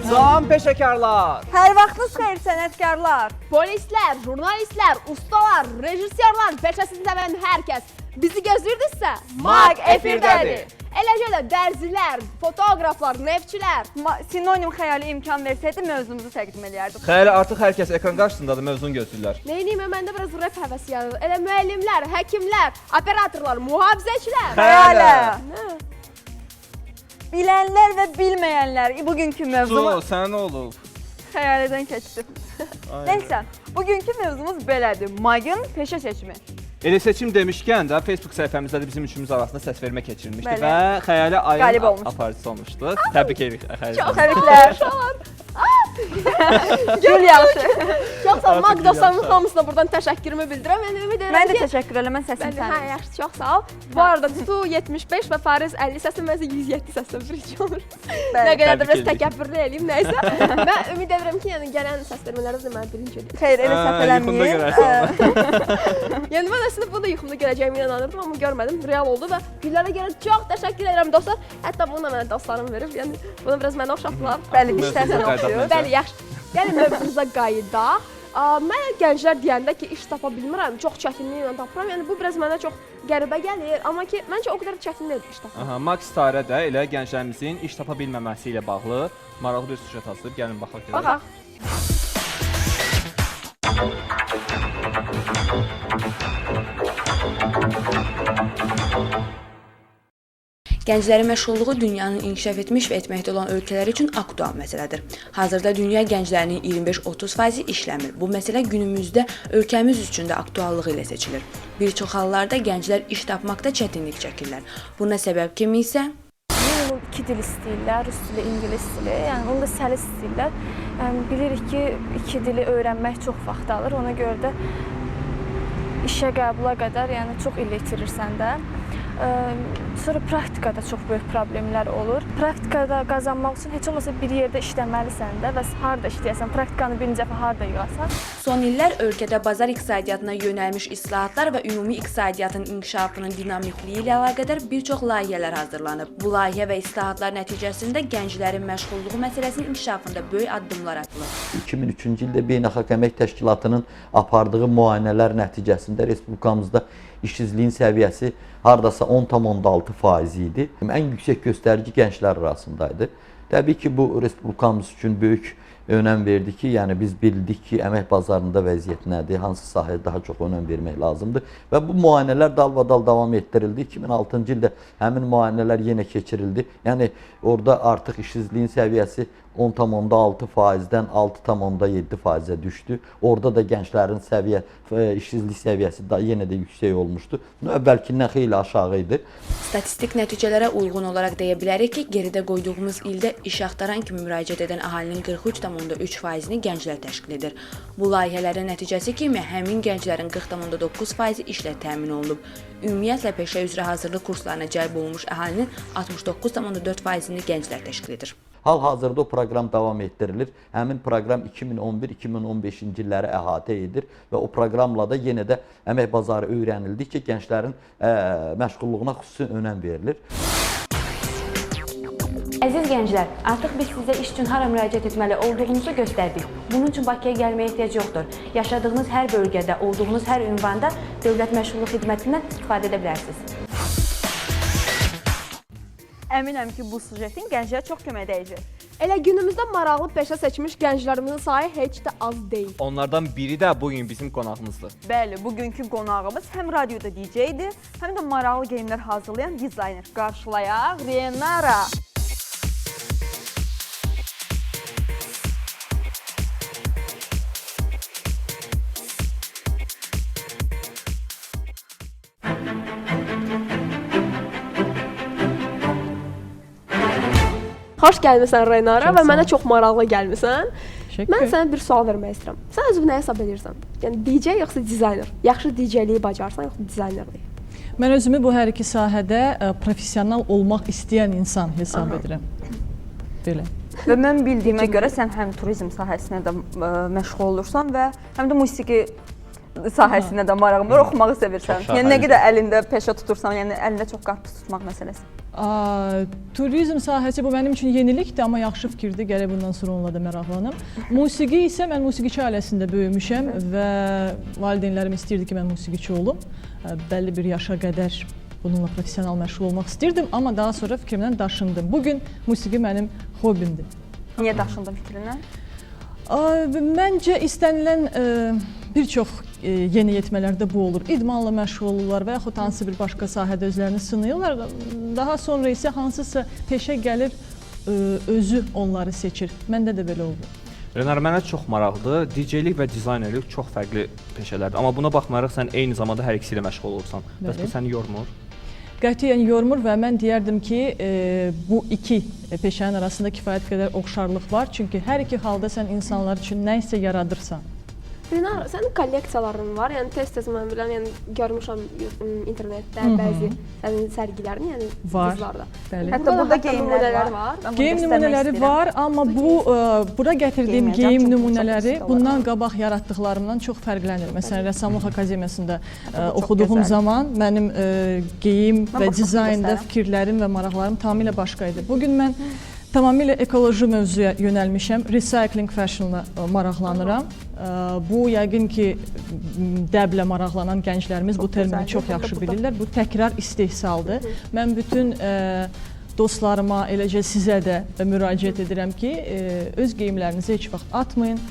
Can peşəkarlar. Hər vaxtınız xeyir sənətkarlar. Polislər, jurnalistlər, ustalar, rejissyorlar, peşəsini sevən hər kəs bizi gözləyirdinizsə, Mag efirdədir. Eləcə də dərzilər, fotoqraflar, neftçilər. Sinonim xəyali imkan versəydi mövzumuzu təqdim edərdik. Xəyali artıq hər kəs ekran qarşısındadır, mövzunu gözləyirlər. Neyniyim, məndə biraz rap həvəsi yanır. Elə müəllimlər, həkimlər, operatorlar, mühafizəçilər. Xəyali. Nə? Bilənlər və bilməyənlər bugünkü mövzumuz Sənə nə olub? xəyalidən keçdi. Nəysə, bugünkü mövzumuz belədir. Magın peşə seçimi. Elə seçim demişkən də Facebook səhifəmizdə də bizim üçümüz arasında səsvermə keçirilmişdi Bəli. və xəyali Qalib ayın olmuşdu. aparıcısı olmuşduq. Təbrik edirik xəyali. Təbriklər. Gül yaxşı. Çox sağ ol, Artıq Mag dostlarımın yaxşı. hamısına buradan təşəkkürümü bildirirəm. Yəni ümid edirəm Mən də ki, təşəkkür edirəm. Mən səsim Bəli, hə, tanıyım. yaxşı, çox sağ ol. Bu arada Tutu 75 və Fariz 50 səsləməsi 107 səslə birinci olur. Nə qədər də Təbrik biraz edirik. təkəbbürlü eləyim, nəysə. Mən ümid edirəm ki, yəni gələn səsləmələrdə mən birinci eləyim. Xeyr, elə səhv Yuxunda eləməyin. görərsən. Yəni mən əslində bunu da yuxumda görəcəyimə inanırdım, amma görmədim. Real oldu və güllərə görə çox təşəkkür edirəm dostlar. Hətta bunu da mənə dostlarım verir. Yəni bunu biraz mənə oxşatdılar. Bəli, Mövzumuza dişlərdən qayıdaq oxuyur. məncə. Bəli, yaxşı. Gəlin mövzumuza qayıdaq. Mən gənclər deyəndə ki, iş tapa bilmirəm, çox çətinliklə tapıram. Yəni bu biraz mənə çox qəribə gəlir, amma ki, məncə o qədər çətin deyil iş tapmaq. Aha, Max Tarə də elə gənclərimizin iş tapa bilməməsi ilə bağlı maraqlı bir süjet hazırlayıb. Gəlin baxaq. Baxaq. Gənclərin məşğulluğu dünyanın inkişaf etmiş və etməkdə olan ölkələri üçün aktual məsələdir. Hazırda dünya gənclərinin 25-30% işləmir. Bu məsələ günümüzdə ölkəmiz üçün də aktuallığı ilə seçilir. Bir çox hallarda gənclər iş tapmaqda çətinlik çəkirlər. Buna səbəb kimi isə Minimum 2 dil istəyirlər, rus dili, ingilis dili, yəni onu da səlis istəyirlər. Bilirik ki, 2 dili öyrənmək çox vaxt alır, ona görə də işə qəbula qədər yəni çox il itirirsən də. Sonra praktikada çox böyük problemlər olur. Praktikada qazanmaq üçün heç olmasa bir yerdə işləməlisən də və harda işləyəsən, praktikanı birinci dəfə harda yığasan. son illər ölkədə bazar iqtisadiyyatına yönəlmiş islahatlar və ümumi iqtisadiyyatın inkişafının dinamikliyi ilə əlaqədar bir çox layihələr hazırlanıb. Bu layihə və islahatlar nəticəsində gənclərin məşğulluğu məsələsinin inkişafında böyük addımlar atılır. 2003-cü ildə Beynəlxalq Əmək Təşkilatının apardığı müayinələr nəticəsində respublikamızda işsizliyin səviyyəsi hardasa 10,6% idi. Ən yüksək göstərici gənclər arasındaydı. Təbii ki, bu respublikamız üçün böyük önəm verdi ki, yəni biz bildik ki, əmək bazarında vəziyyət nədir, hansı sahəyə daha çox önəm vermək lazımdır və bu müayinələr dalbadal davam etdirildi. 2006-cı ildə həmin müayinələr yenə keçirildi. Yəni orada artıq işsizliyin səviyyəsi 10,6%-dən 6,7%-ə düşdü. Orada da gənclərin işsizlik səviyyəsi yenə də yüksək olmuşdu. Əvvəlkindən xeyli aşağı idi. Statistik nəticələrə uyğun olaraq deyə bilərik ki, geridə qoyduğumuz ildə iş axtaran kimi müraciət edən əhalinin 43,3%-ni gənclər təşkil edir. Bu layihələrin nəticəsi kimi həmin gənclərin 40,9%-i işlə təmin olunub. Ümumiyyətlə peşə üzrə hazırlıq kurslarına cəlb olunmuş əhalinin 69,4%-ni gənclər təşkil edir. Hal-hazırda o proqram davam etdirilir. Həmin proqram 2011-2015-ci illəri əhatə edir və o proqramla da yenə də əmək bazarı öyrənildikcə gənclərin məşğulluğuna xüsusi önəm verilir. Əziz gənclər, artıq biz sizə iş üçün hara müraciət etməli olduğunuzu göstərdik. Bunun üçün Bakıya gəlməyə ehtiyac yoxdur. Yaşadığınız hər bölgədə, olduğunuz hər ünvanda dövlət məşğulluq xidmətindən istifadə edə bilərsiniz. Əminəm ki, bu sujetin gənclərə çox kömək edəcək. Elə günümüzdə maraqlı peşə seçmiş gənclərimizin sayı heç də az deyil. Onlardan biri də bugün bizim qonağımızdır. Bəli, bugünkü qonağımız həm radioda DJ-dir, həm də maraqlı geyimlər hazırlayan dizayner. Qarşılayaq Renara. Xoş gəlmisən Renara və mənə çox maraqlı gəlmisən. Mən sənə bir sual vermək istəyirəm. Sən özünü nə hesab edirsən? Yəni DJ yoxsa dizayner? Yaxşı DJ-liyi bacarsan yoxsa dizaynerliyi? Mən özümü bu hər iki sahədə professional olmaq istəyən insan hesab edirəm. Belə. Və mən bildiyimə görə sən həm turizm sahəsinə də məşğul olursan və həm də musiqi sahəsinə də marağım var, oxumağı sevirsən. Çox Yəni nə şahane. qədər əlində peşə tutursan, yəni əlində çox qarpız tutmaq məsələsi. Turizm sahəsi bu mənim üçün yenilikdir, amma yaxşı fikirdir. Gərək bundan sonra onunla da maraqlanım. Musiqi isə mən musiqiçi ailəsində böyümüşəm və valideynlərim istəyirdi ki, mən musiqiçi olum. Bəlli bir yaşa qədər bununla professional məşğul olmaq istirdim, amma daha sonra fikrimdən daşındım. Bugün musiqi mənim hobbimdir. Niyə daşındın fikrindən? Məncə istənilən bir çox yeniyetmələrdə bu olur. İdmanla məşğul olurlar və yaxud hansı bir başqa sahədə özlərini sınayırlar. Daha sonra isə hansısa peşə gəlir, özü onları seçir. Məndə də belə oldu. Renar, mənə çox maraqlıdır. DJ-lik və dizaynerlik çox fərqli peşələrdir. Amma buna baxmayaraq sən eyni zamanda hər ikisi ilə məşğul olursan. Bəs bu səni yormur? Qətiyyən yormur və mən deyərdim ki, bu iki peşənin arasında kifayət qədər oxşarlıq var. Çünki hər iki halda sən insanlar üçün nə isə yaradırsan. Renar, sənin kolleksiyaların var. Yəni tez-tez mən bilən, yəni görmüşəm internetdə bəzi sənin sərgilərini, yəni qızlarda. Bəli. Hətta burada geyimlər var. Geyim nümunələri var, amma bura gətirdiyim geyim nümunələri bundan qabaq yaratdıqlarımdan çox fərqlənir. Məsələn, Rəssamlıq Akademiyasında oxuduğum zaman mənim geyim və dizaynda fikirlərim və maraqlarım tamamilə başqa idi. Bugün mən tamamilə ekoloji mövzuya yönəlmişəm. Recycling fashionla maraqlanıram. Bu yəqin ki, dəblə maraqlanan gənclərimiz bu termini çox yaxşı bilirlər. Bu təkrar istehsaldır. Mən bütün dostlarıma, eləcə sizə də müraciət edirəm ki, öz geyimlərinizi heç vaxt atmayın,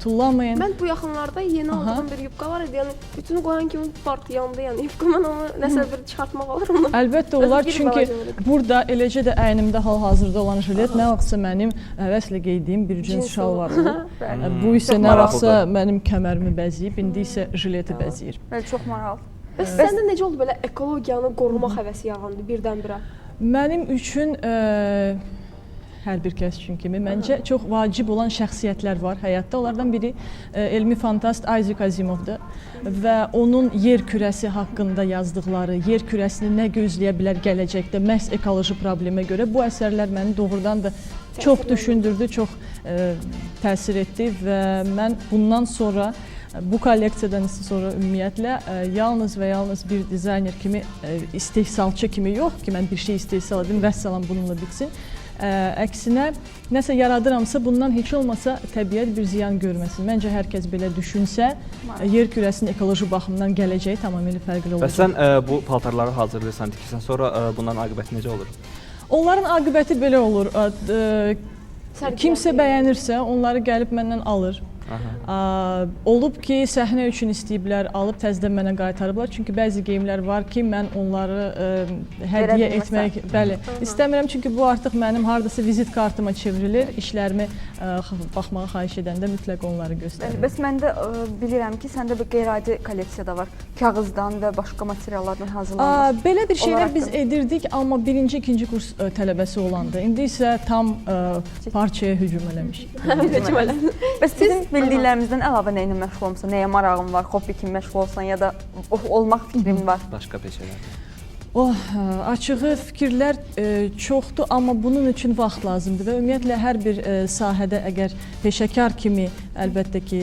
tullanmayın. Mən bu yaxınlarda yeni aldığım bir yubka var idi. Yəni bütünü qoyan kimi part yandı, yəni yubka, mən onu nəsə bir çıxartmaq olar mı? Əlbəttə olar, çünki burada eləcə də əynimdə hal-hazırda olan jilet nə vaxtsa mənim həvəslə geydiyim bir cins şal var. Bu isə nə vaxtsa mənim kəmərimi bəzəyib, indi isə jileti bəzəyir. Çox maraqlı. Bəs səndə necə oldu belə ekologiyanı qorumaq həvəsi yarandı birdən-birə? Mənim üçün hər bir kəs üçün kimi məncə çox vacib olan şəxsiyyətlər var həyatda. Onlardan biri elmi fantast Isaac Asimovdur və onun yer kürəsi haqqında yazdıqları, yer kürəsini nə gözləyə bilər gələcəkdə məhz ekoloji problemə görə bu əsərlər məni doğrudan da çox düşündürdü, çox təsir etdi və mən bundan sonra bu kolleksiyadan sonra ümumiyyətlə yalnız və yalnız bir dizayner kimi, istehsalçı kimi yox ki, mən bir şey istehsal edim, vəssalam bununla bitsin. Əksinə, nəsə yaradıramsa, bundan heç olmasa təbiət bir ziyan görməsin. Məncə, hər kəs belə düşünsə, yer kürəsinin ekoloji baxımdan gələcəyi tamamilə fərqli olacaq. Bəs sən bu paltarları hazırlayırsan, tikirsən, sonra bunların aqibəti necə olur? Onların aqibəti belə olur. Kimsə bəyənirsə, onları gəlib məndən alır. Olub ki, səhnə üçün istəyiblər, alıb təzədən mənə qaytarıblar. Çünki bəzi geyimlər var ki, mən onları hədiyyə etmək, bəli, istəmirəm. Çünki bu artıq mənim hardasa vizit kartıma çevrilir. İşlərimi baxmağa xahiş edəndə mütləq onları göstərir. Bəs mən də bilirəm ki, səndə bir qeyri-adi kolleksiya da var. Kağızdan və başqa materiallardan hazırlanmış. Belə bir şeylər biz edirdik, amma birinci, ikinci kurs tələbəsi olanda. İndi isə tam parçaya hücum eləmişik. Bəs bizim bildiklərimizdən əlavə nə ilə məşğul olmuşsan, nəyə marağın var, hobbi kimi məşğul olsan ya da olmaq fikrin var? Başqa peşələrdə. Açığı fikirlər çoxdur, amma bunun üçün vaxt lazımdır və ümumiyyətlə hər bir sahədə əgər peşəkar kimi əlbəttə ki,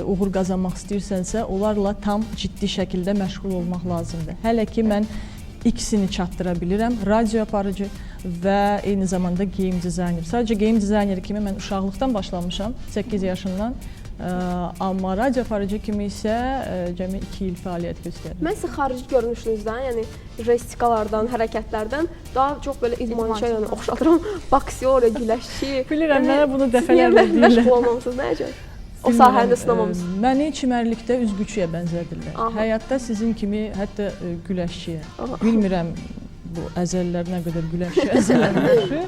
uğur qazanmaq istəyirsənsə, onlarla tam ciddi şəkildə məşğul olmaq lazımdır. Hələ ki, mən ikisini çatdıra bilirəm, radio aparıcı və eyni zamanda geyim dizayner. Sadəcə geyim dizayneri kimi mən uşaqlıqdan başlamışam, 8 yaşından. Amma radio aparıcı kimi isə cəmi 2 il fəaliyyət göstərdim. Mən sizin xarici görünüşünüzdən, yəni jestikalardan, hərəkətlərdən daha çox belə idmançıya yəni oxşadıram. Boksyor, güləşçi. Bilirəm, mənə bunu dəfələrlə deyirlər. Məşğul olmamısınız, nə əcəb? O sahəndə sınamamısınız. Məni çimərlikdə üzgüçüyə bənzədirlər. Həyatda sizin kimi, hətta güləşçiyə. Bilmirəm bu əzəllər nə qədər güləşçi əzəllərdir.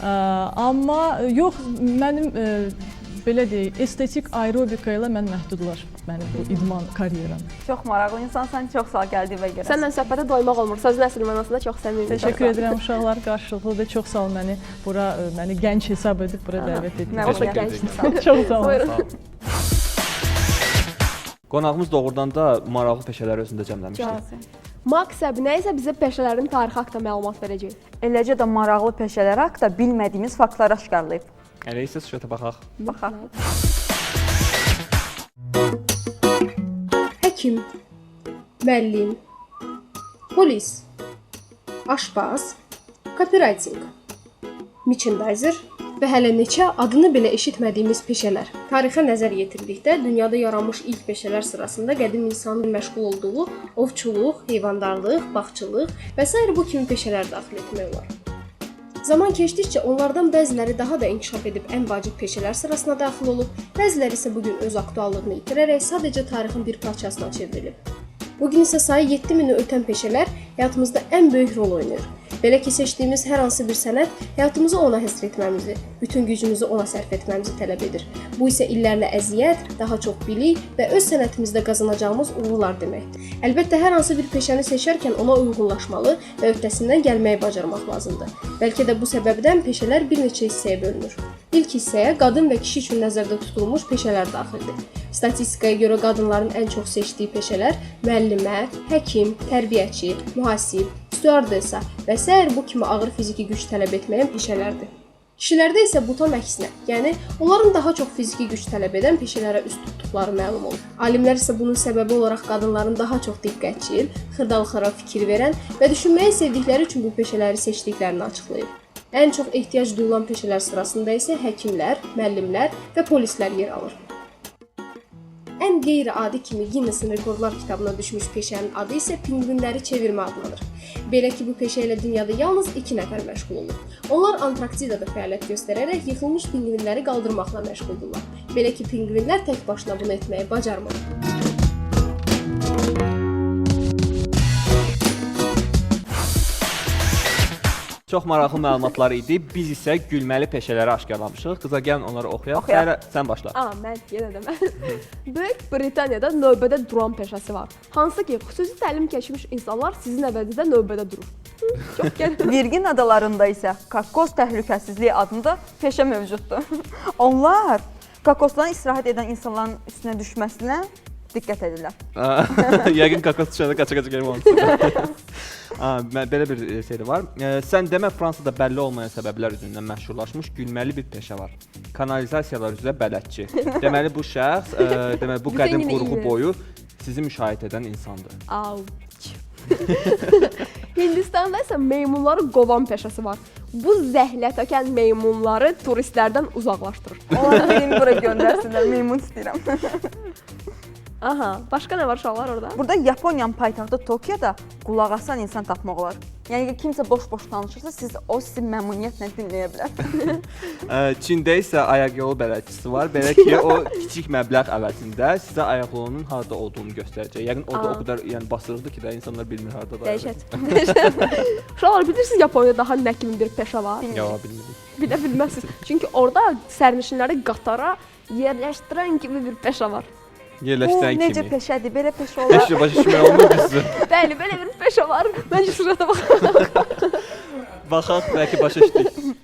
Amma yox, mənim belə deyək, estetik aerobika ilə mən məhdudlar mənim bu idman karyeram. Çox maraqlı insansan, çox sağ gəldiyinə görə. Səndən söhbətə doymaq olmur. Söz nəsil mənasında çox səmimi. Təşəkkür edirəm uşaqlar, qarşılıqlıdır. Çox sağ ol məni gənc hesab edib bura dəvət etdiniz. Çox sağ olun. Qonağımız doğrudan da maraqlı peşələri özündə cəmləmişdir. Max Səbinə isə bizə peşələrin tarixi haqqında məlumat verəcək. Eləcə də maraqlı peşələr haqqında bilmədiyimiz faktları aşkarlayıb. Elə isə süjetə baxaq. Baxaq. həkim, müəllim, polis, aşpaz, copywriting, merchandiser və hələ neçə adını belə eşitmədiyimiz peşələr. Tarixə nəzər yetirdikdə dünyada yaranmış ilk peşələr sırasında qədim insanın məşğul olduğu ovçuluq, heyvandarlıq, bağçılıq və s. bu kimi peşələr daxil etmək olar. Zaman keçdikcə onlardan bəziləri daha da inkişaf edib ən vacib peşələr sırasına daxil olub, bəziləri isə bu gün öz aktuallığını itirərək sadəcə tarixin bir parçasına çevrilib. Bu gün isə sayı 7000-i ötən peşələr həyatımızda ən böyük rol oynayır. Belə ki, seçdiyimiz hər hansı bir sənət həyatımızı ona həsr etməmizi, bütün gücümüzü ona sərf etməmizi tələb edir. Bu isə illərlə əziyyət, daha çox bilik və öz sənətimizdə qazanacağımız uğurlar deməkdir. Əlbəttə, hər hansı bir peşəni seçərkən ona uyğunlaşmalı və öhdəsindən gəlməyi bacarmaq lazımdır. Bəlkə də bu səbəbdən peşələr bir neçə hissəyə bölünür. İlk hissəyə qadın və kişi üçün nəzərdə tutulmuş peşələr daxildir. Statistikaya görə qadınların ən çox seçdiyi peşələr müəllimə, həkim, tərbiyəçi, mühasib, stüardessa və s. bu kimi ağır fiziki güc tələb etməyən peşələrdir. Kişilərdə isə bu tam əksinə, yəni onların daha çox fiziki güc tələb edən peşələrə üst tutduqları məlum olur. Alimlər isə bunun səbəbi olaraq qadınların daha çox diqqətçil, xırdalıqlara fikir verən və düşünməyi sevdikləri üçün bu peşələri seçdiklərini açıqlayır. Ən çox ehtiyac duyulan peşələr sırasında isə həkimlər, müəllimlər və polislər yer alır. Ən qeyri-adi kimi Guinness Rekordlar kitabına düşmüş peşənin adı isə pinqvinləri çevirmə adlanır. Belə ki, bu peşə ilə dünyada yalnız 2 nəfər məşğul olur. Onlar Antarktidada fəaliyyət göstərərək yıxılmış pinqvinləri qaldırmaqla məşğuldurlar. Belə ki, pinqvinlər tək başına bunu etməyi bacarmır. Çox maraqlı məlumatlar idi. Biz isə gülməli peşələri aşkarlamışıq. Qıza gəlin onları oxuyaq. Səhərə sən başla. Mən yenə də mən. Böyük Britaniyada növbədə duran peşəsi var. Hansı ki, xüsusi təlim keçmiş insanlar sizin əvəzinizdə növbədə durur. Çox gəlir. Virgin adalarında isə kokos təhlükəsizliyi adında peşə mövcuddur. Onlar kokosların istirahət edən insanların üstünə düşməsinə diqqət edirlər. Yəqin kokos düşəndə qaça-qaça gəlmə olmuşsun. Belə bir şey var. Sən demə Fransada bəlli olmayan səbəblər üzündən məşhurlaşmış gülməli bir peşə var. Kanalizasiyalar üzrə bələdçi. Deməli bu şəxs, deməli bu qədim qurğu boyu sizi müşahidə edən insandır. Auç. Hindistanda isə meymunları qovan peşəsi var. Bu zəhlətökən meymunları turistlərdən uzaqlaşdırır. Onları birini bura göndərsinlər, meymun istəyirəm. Aha, başqa nə var uşaqlar orada? Burada Yaponiyanın paytaxtı Tokyoda qulaq asan insan tapmaq olar. Yəni ki, kimsə boş-boş danışırsa, o sizi məmnuniyyətlə dinləyə bilər. Çində isə ayaqyolu bələdçisi var. Belə ki, o kiçik məbləğ əvəzində sizə ayaqyolunun harda olduğunu göstərəcək. Yəqin o da o qədər basırdı ki, də insanlar bilmir hardadır. Dəhşət. Uşaqlar, bilirsiniz Yaponiyada daha nə kimi bir peşə var? Yox, bilmirik. Bilə bilməzsiniz. Çünki orada sərnişinləri qatara yerləşdirən kimi bir peşə var. Yerləşdirən kimi. Necə peşədir, belə peşə olar. Peşə başa düşmək olmur bizə. Bəli, belə bir peşə var. Məncə şurada baxaq. Baxaq, bəlkə başa düşdük.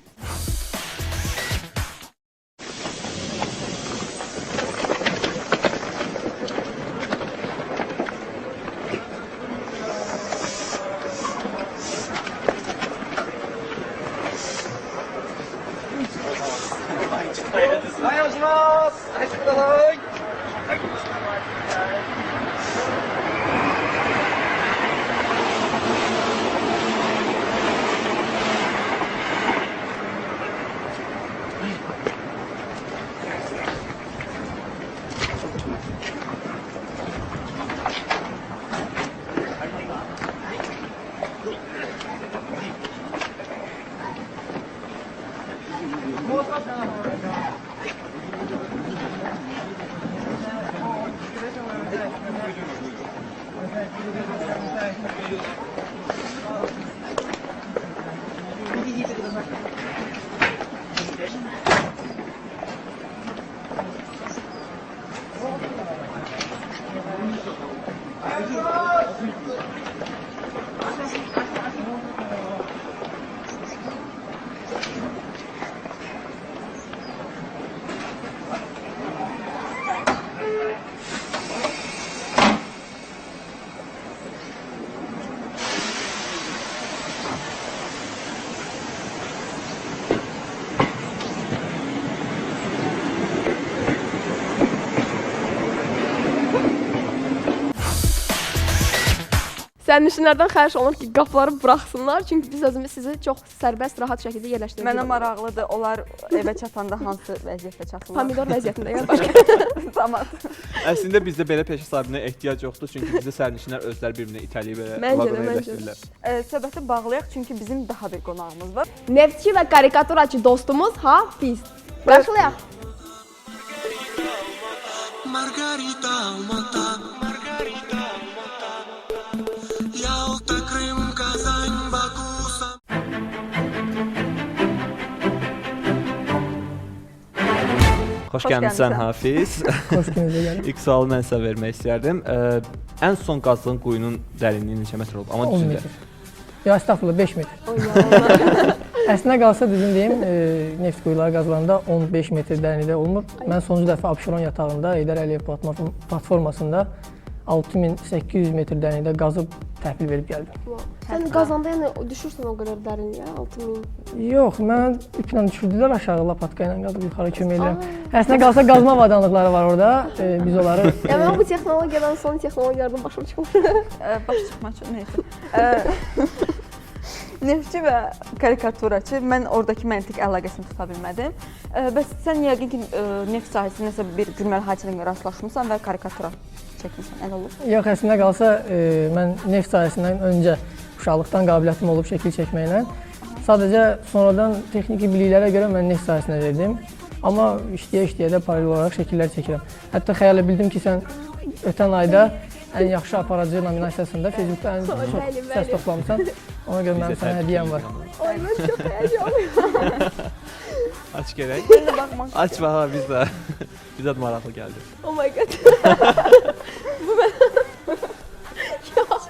sərnişinlərdən xahiş olunur ki, qapıları buraxsınlar, çünki biz özümüz sizi çox sərbəst, rahat şəkildə yerləşdirdik. Mənə maraqlıdır, onlar evə çatanda hansı vəziyyətdə çatırlar? Pomidor vəziyyətində, yəni başqa. Tamam. Əslində bizdə belə peşə sahibinə ehtiyac yoxdur, çünki bizdə sərnişinlər özləri bir-birini itələyib belə vaqona yerləşdirirlər. Söhbəti bağlayaq, çünki bizim daha bir qonağımız var. Neftçi və karikaturaçı dostumuz Hafiz. Başlayaq. Margarita Almata, Margarita Almata, Yalta, Крым, Казань, Баку. Xoş gəlmisən Hafiz. Xoş gəlmisiniz. İlk sualı mən sizə vermək istərdim. Ən son qazdığın quyunun dərinliyi neçə metr olub? Amma 10 düzündə. metr. Ya estağfurullah 5 metr. Əslində qalsa düzün deyim, neft quyuları qazılanda 15 metr dərinlikdə olmur. Mən sonuncu dəfə Abşeron yatağında Heydər Əliyev platformasında 6800 metr dərinlikdə qazıb təhvil verib gəldim. Sən qazanda yəni düşürsən o qədər dərinliyə, 6000. Yox, mən iplə düşürdülər aşağı, lapatka ilə qazıb yuxarı kömək edirəm. Əslində qalsa qazma avadanlıqları var orada. Biz onları Yəni bu texnologiyadan son texnologiyalardan başım çıxmır. Baş çıxmaq üçün neysə. Neftçi və karikaturaçı, mən oradakı məntiq əlaqəsini tuta bilmədim. Bəs sən yəqin ki, neft sahəsində nəsə bir gülməli hadisəyə rastlaşmısan və karikatura çəkmisən, elə olur? Yox, əslində qalsa mən neft sahəsindən öncə uşaqlıqdan qabiliyyətim olub şəkil çəkməklə. Sadəcə sonradan texniki biliklərə görə mən neft sahəsinə verdim. Amma işləyə-işləyə də paralel olaraq şəkillər çəkirəm. Hətta xəyal bildim ki, sən ötən ayda ən yaxşı aparıcı nominasiyasında Facebookda ən çox səs toplamısan. Ona görə mənim sənə hədiyyəm var. Ay, mən çox həyəcanlıyam. Aç gərək. Mən də baxmaq Aç bax, biz də. Bizə də maraqlı gəldi. Oh my god. Bu mən. Yox.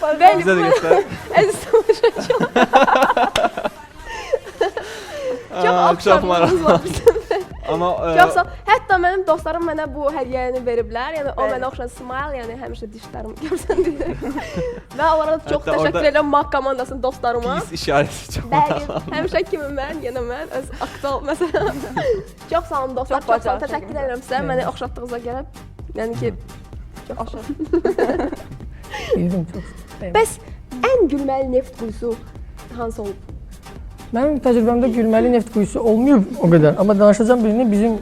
Bizə də göstər. Əziz tamaşaçılar. Çox axşamımız var bizim. Amma Yoxsa hətta mənim dostlarım mənə bu hədiyyəni veriblər. Yəni o mənə oxşar smile, yəni həmişə dişlərim görsən deyə. Və onlara da çox təşəkkür edirəm MAK komandasının dostlarıma. pis işarəsi çox. Bəli, həmişə kimi mən, yenə mən öz aktual məsələn. Çox sağ olun dostlar, çox sağ olun. Təşəkkür edirəm sizə məni oxşatdığınıza görə. Yəni ki çox oxşar. Bildim çox. Bəs ən gülməli neft quyusu hansı olub? Mənim təcrübəmdə gülməli neft quyusu olmayıb o qədər. Amma danışacağım birini, bizim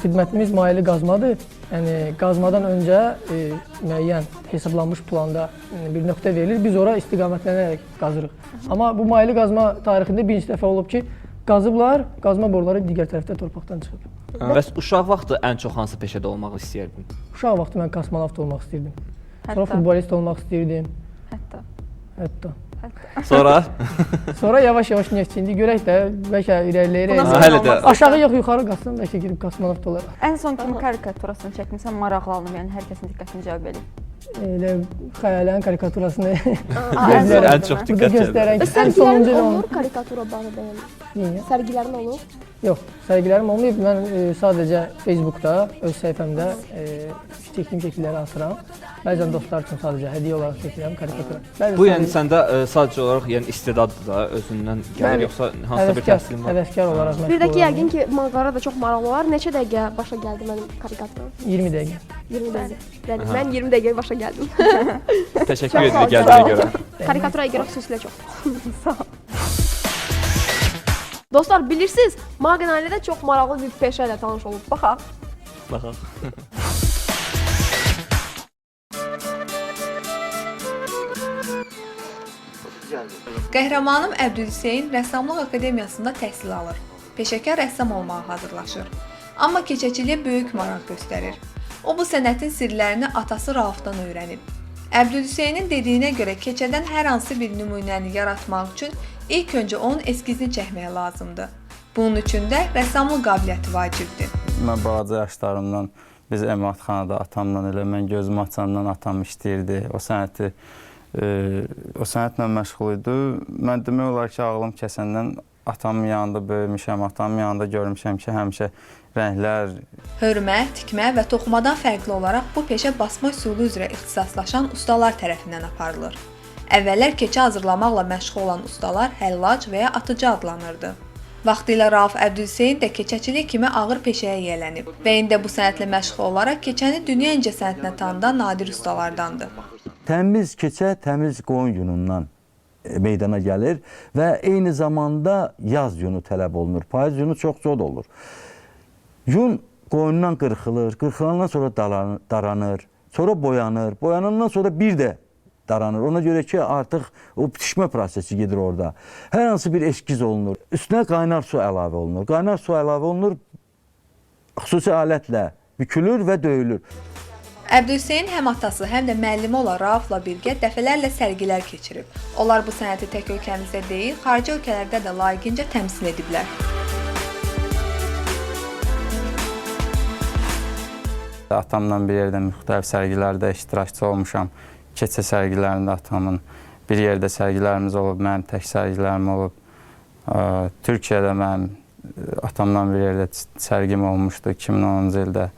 xidmətimiz maili qazmadır. Yəni qazmadan öncə müəyyən hesablanmış planda bir nöqtə verilir. Biz ora istiqamətlənərək qazırıq. Amma bu maili qazma tarixində birinci dəfə olub ki, qazıblar, qazma boruları digər tərəfdə torpaqdan çıxıb. Bəs uşaq vaxtı ən çox hansı peşədə olmaq istəyirdin? Uşaq vaxtı mən kosmonavt olmaq istəyirdim. Sonra Hətta. futbolist olmaq istəyirdim. Hətta. Sonra? Sonra yavaş-yavaş neftçi. İndi görək də, bəlkə irəliləyərək. Hələ də. Aşağı yox, yuxarı qalsın, bəlkə girib kosmonavt olar. Ən son kimi karikaturasını çəkmisən, maraqlandım, yəni hər kəsin diqqətini cəlb edir. Elə xəyalən karikaturasını Ən çox diqqət göstərən Bəs ən sonuncu sərgilərin ilə olur karikatura barədə yəni? Niyə? Sərgilərin olur? Yox, sərgilərim olmayıb. Mən sadəcə Facebookda, öz səhifəmdə çəkdiyim şəkilləri asıram. Bəzən dostlar üçün sadəcə hədiyyə olaraq çəkirəm karikatura. Bu yəni səndə sadəcə olaraq yəni istedaddır da özündən gəlir yoxsa hansısa bir təhsilin var? Həvəskar olaraq məşğul Bir də ki, olaraq. yəqin ki, manqara da çox maraqlı olar. Neçə dəqiqə başa gəldi mənim karikaturam? 20 dəqiqə. 20 dəqiqə. Yəni mən 20 dəqiqə başa gəldim. Təşəkkür edirik gəldiyinə görə. Karikaturaya görə xüsusilə çox. Sağ ol. Dostlar, bilirsiniz, Maqnalədə çox maraqlı bir peşə ilə tanış olub. Baxaq. Baxaq. Qəhrəmanım Əbdülhüseyn Rəssamlıq Akademiyasında təhsil alır. Peşəkar rəssam olmağa hazırlaşır. Amma keçəçiliyə böyük maraq göstərir. O bu sənətin sirlərini atası Raufdan öyrənib. Əbdülhüseynin dediyinə görə keçədən hər hansı bir nümunəni yaratmaq üçün ilk öncə onun eskizini çəkmək lazımdır. Bunun üçün də rəssamlıq qabiliyyəti vacibdir. Mən balaca yaşlarımdan biz emalatxanada atamla elə mən gözümü açandan atam işləyirdi. O sənətlə məşğul idi. Mən demək olar ki, ağlım kəsəndən atamın yanında böyümüşəm, atamın yanında görmüşəm ki, həmişə rənglər. Hörmə, tikmə və toxumadan fərqli olaraq bu peşə basma üsulu üzrə ixtisaslaşan ustalar tərəfindən aparılır. Əvvəllər keçə hazırlamaqla məşğul olan ustalar həllac və ya atıcı adlanırdı. Vaxtilə Rauf Əbdülhüseyn də keçəçilik kimi ağır peşəyə yiyələnib və indi bu sənətlə məşğul olaraq keçəni dünya incəsənətinə tanıdan nadir ustalardandır. Təmiz keçə, təmiz qoyun yunundan meydana gəlir və eyni zamanda yaz yunu tələb olunur. Payız yunu çox zor olur. Yun qoyundan qırxılır, qırxılandan sonra daranır, sonra boyanır, boyanandan sonra bir də daranır. Ona görə ki, artıq o bitişmə prosesi gedir orada. Hər hansı bir eskiz olunur. Üstünə qaynar su əlavə olunur. Qaynar su əlavə olunur, xüsusi alətlə bükülür və döyülür. Əbdülhüseyn həm atası, həm də müəllimi olan Raufla birgə dəfələrlə sərgilər keçirib. Onlar bu sənəti tək ölkəmizdə deyil, xarici ölkələrdə də layiqincə təmsil ediblər. Atamla bir yerdə müxtəlif sərgilərdə iştirakçı olmuşam. Keçə sərgilərində atamın bir yerdə sərgilərimiz olub, mənim tək sərgilərim olub. Türkiyədə mənim atamla bir yerdə sərgim olmuşdu 2010-cu ildə.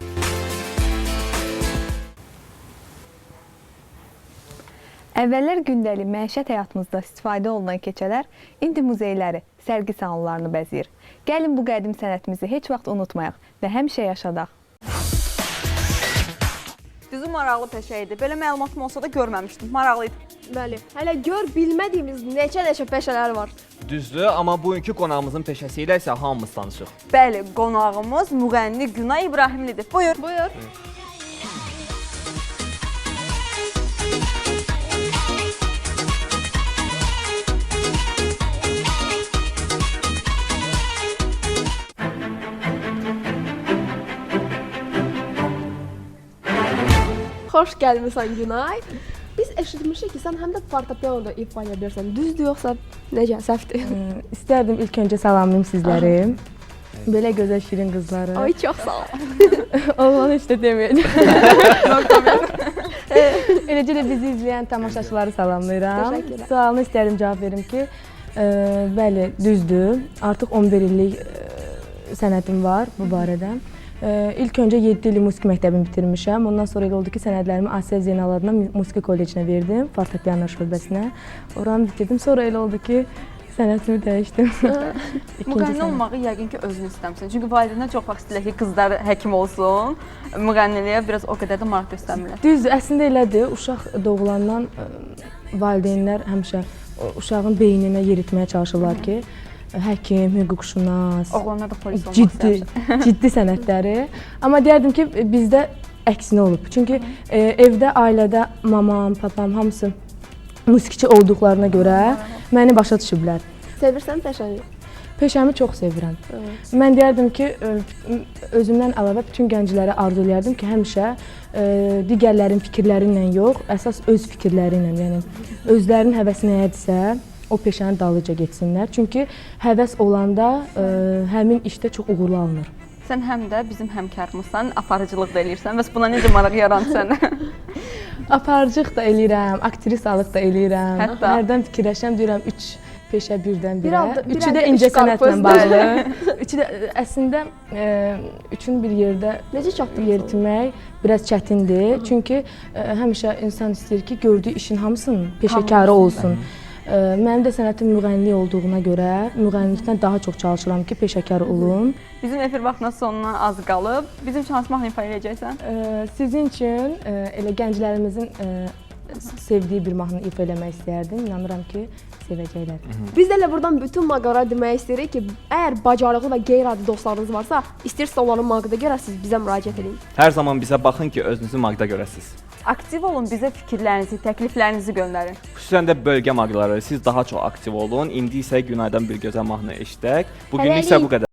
Əvvəllər gündəlik məişət həyatımızda istifadə olunan keçələr indi muzeyləri, sərgi salonlarını bəzəyir. Gəlin bu qədim sənətimizi heç vaxt unutmayaq və həmişə yaşadaq. Düzü maraqlı peşə idi. Belə məlumatım olsa da görməmişdim. Maraqlı idi. Bəli. Hələ gör bilmədiyimiz neçə peşələr var. Düzdür, amma bugünkü qonağımızın peşəsi ilə isə hamımız tanışıq. Bəli, qonağımız müğənni Günay İbrahimlidir. Buyur. Buyur. Xoş gəlmisən Günay. Biz eşitmişik ki, sən həm də fortepianoda ifa edirsən. Düzdür yoxsa necə, səhvdir? İstərdim ilk öncə salamlayım sizləri. Belə gözəl şirin qızları. Ay, çox sağ ol. Oğlan heç də deməyəcəm. Eləcə də bizi izləyən tamaşaçıları salamlayıram. Təşəkkürlər. Sualını istərdim cavab verim ki, bəli, düzdür. Artıq 11 illik sənətim var bu barədə. İlk öncə 7 illik musiqi məktəbini bitirmişəm. Ondan sonra elə oldu ki, sənədlərimi Asiya Zeynal adına musiqi kollecinə verdim, fortepiano şöbəsinə. Oranı bitirdim. Sonra elə oldu ki, sənətimi dəyişdim. Müğənni olmağı yəqin ki, özünü istəmirsən. Çünki valideynlər çox vaxt istəyirlər ki, qızlar həkim olsun. Müğənniliyə biraz o qədər də maraq göstərmirlər. Düzdür, əslində elədir. Uşaq doğulandan valideynlər həmişə uşağın beyninə yeritməyə çalışırlar ki, həkim, hüquqşünas, oğlanlar da polis olmaq ciddi sənətləri. Amma deyərdim ki, bizdə əksinə olub. Çünki evdə, ailədə mamam, papam hamısı musiqiçi olduqlarına görə məni başa düşüblər. Sevirsən peşəni? Peşəmi çox sevirəm. Mən deyərdim ki, özümdən əlavə bütün gənclərə arzu edərdim ki, həmişə digərlərin fikirləri ilə yox, əsas öz fikirləri ilə, yəni özlərinin həvəsi nədirsə, o peşənin dalıca getsinlər. Çünki həvəs olanda həmin işdə çox uğurlu alınır. Sən həm də bizim həmkarımızsan, aparıcılıq da eləyirsən. Bəs buna necə maraq yarandı sənə? Aparıcılıq da eləyirəm, aktrisalıq da eləyirəm. Hətta hərdən fikirləşəm, deyirəm 3 peşə birdən birə. Üçü də incəsənətlə bağlı. Üçü də əslində üçün bir yerdə yeritmək biraz çətindir. Çünki həmişə insan istəyir ki, gördüyü işin hamısının peşəkarı olsun. Mənim də sənətim müğənnilik olduğuna görə müğənnilikdən daha çox çalışıram ki, peşəkar olum. Bizim efir vaxtına sonuna az qalıb. Bizim üçün hansı mahnı ifa edəcəksən? Sizin üçün elə gənclərimizin sevdiyi bir mahnı ifa eləmək istəyərdim. İnanıram ki, sevəcəklər. Biz də elə buradan bütün maqara demək istəyirik ki, əgər bacarıqlı və qeyri-adi dostlarınız varsa, istəyirsə onların maqda görəsiniz, bizə müraciət edin. Hər zaman bizə baxın ki, özünüzü maqda görəsiniz. Aktiv olun, bizə fikirlərinizi, təkliflərinizi göndərin. Xüsusən də bölgə maqları, siz daha çox aktiv olun. İndi isə Günaydan bir gözəl mahnı eşidək. Bugünlük isə bu qədər.